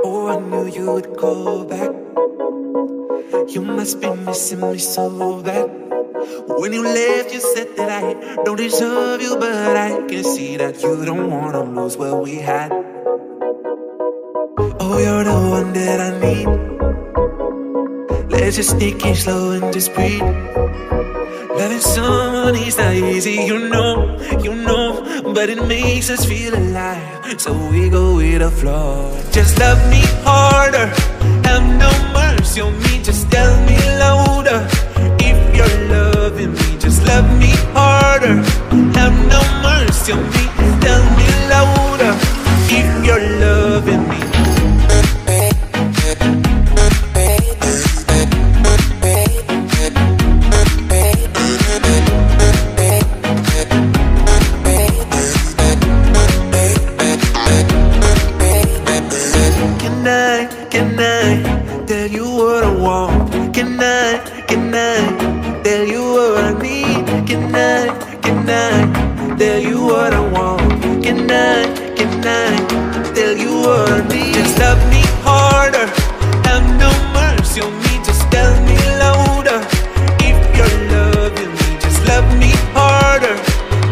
Oh, I knew you would call back. You must be missing me so bad. When you left, you said that I don't deserve you, but I can see that you don't wanna lose what we had. Oh, you're the one that I need. Let's just take it slow and just breathe. Loving someone is not easy, you know, but it makes us feel alive, so we go with the flow. Just love me harder, have no mercy on me, just tell me louder. If you're loving me, just love me harder, have no mercy on me, tell me louder. If you're loving me. Can I tell you what I want? Can I tell you what I need? Can I tell you what I want? Can I tell you what I need? Just love me harder, have no mercy on me, just tell me louder. If you're loving me, just love me harder,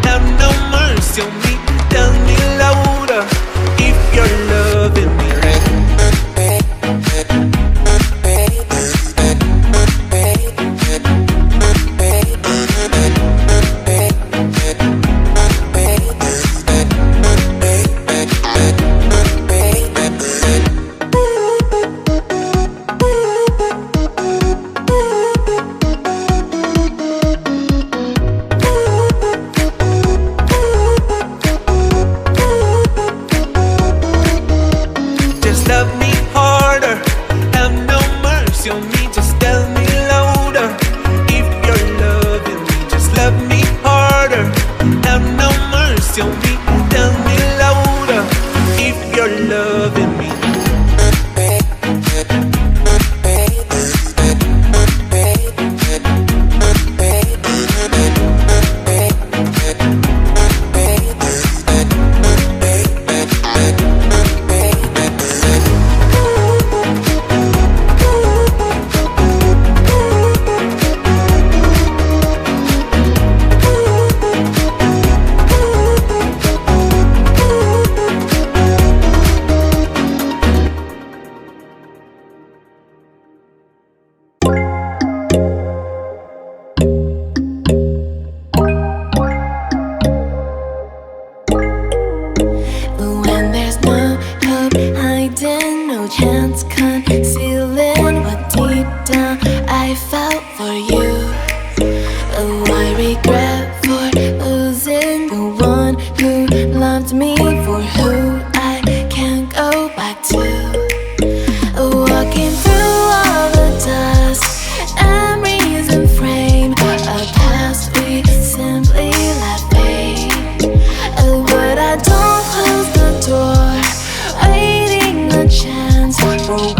have no mercy on me, tell me louder. If you're loving me. no chance concealing what deep down I felt for you. Oh, I regret for losing the one who loved me, for who I can't go back to. Walking through all the dust and reason frame a past we simply let fade. But I don't close the door, waiting a chance for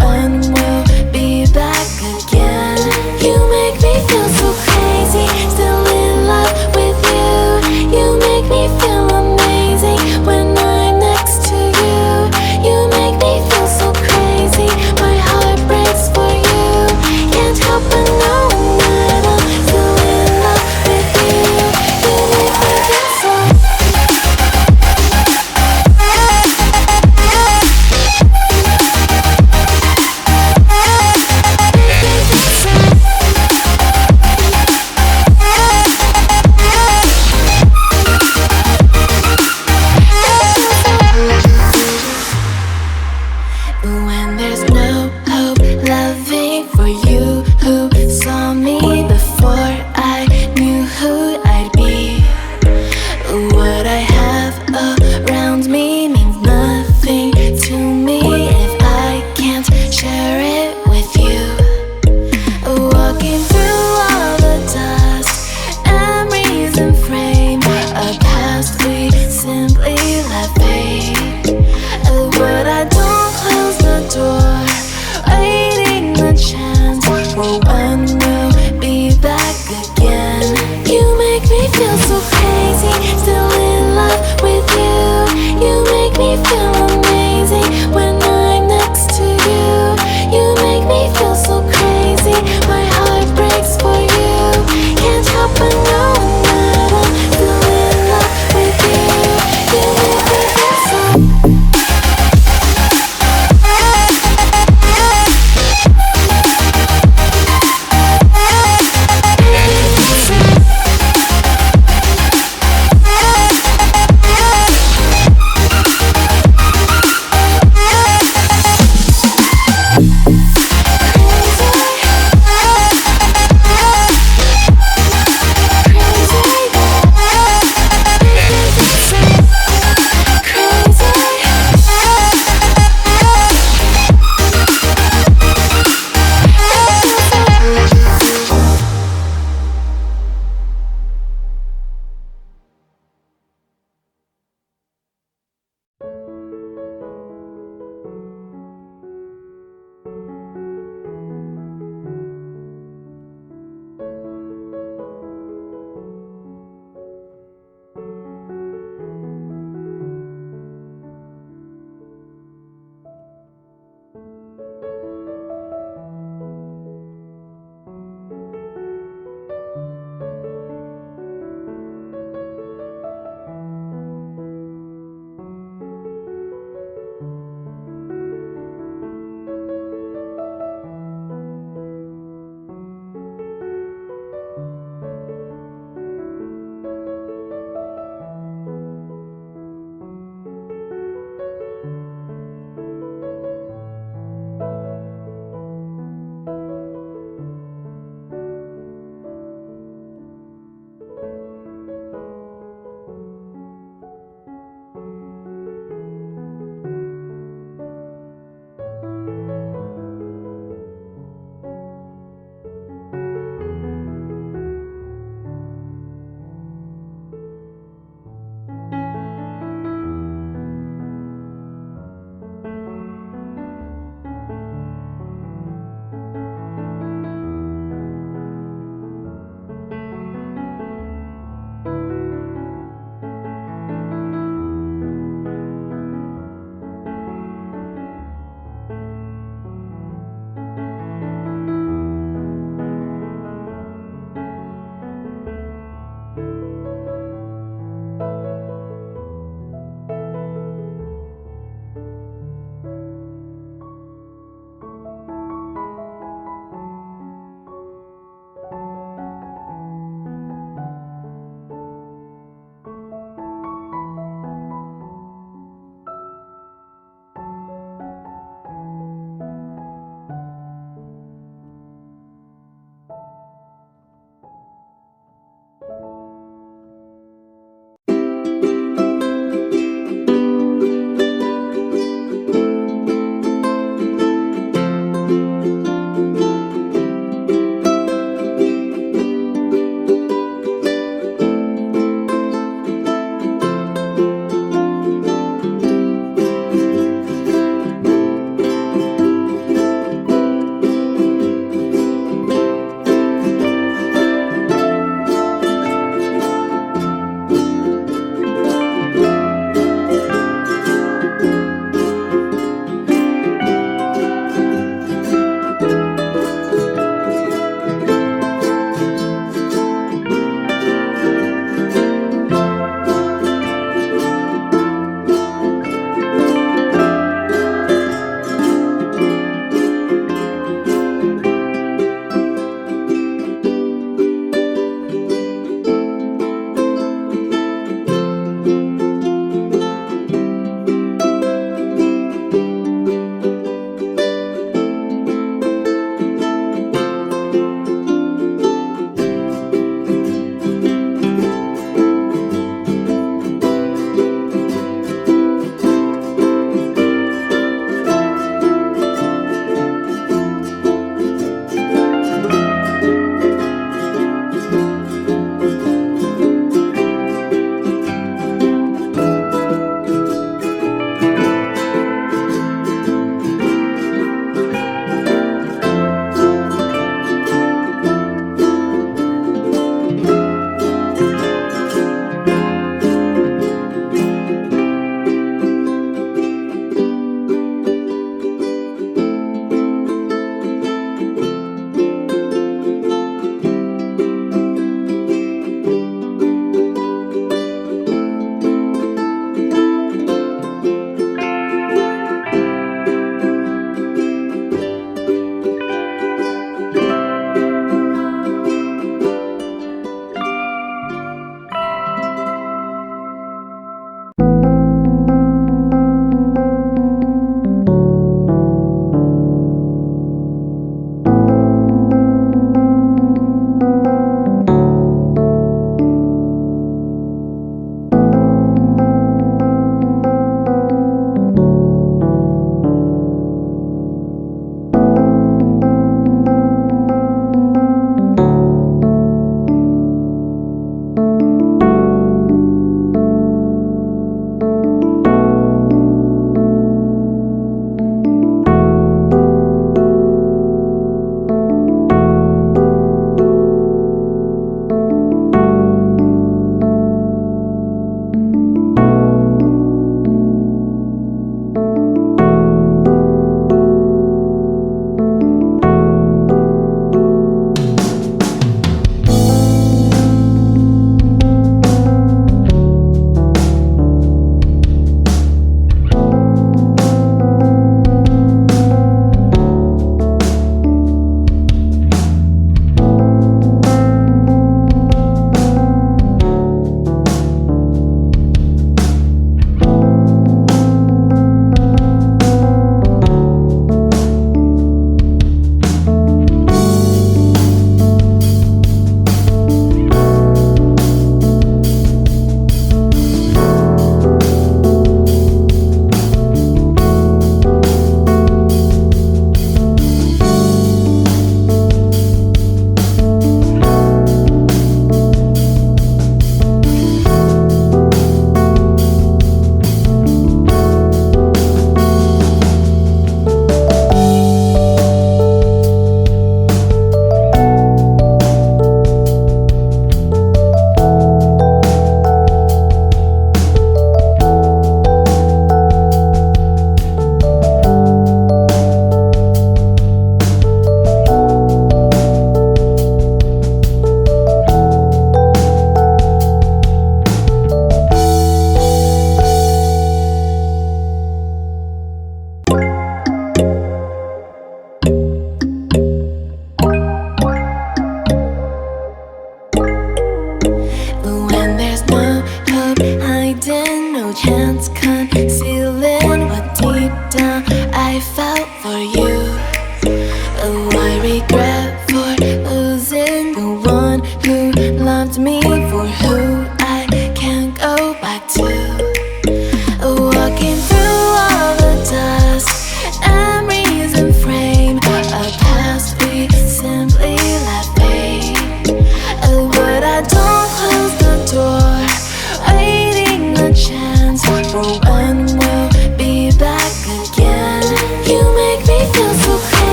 Oh, I regret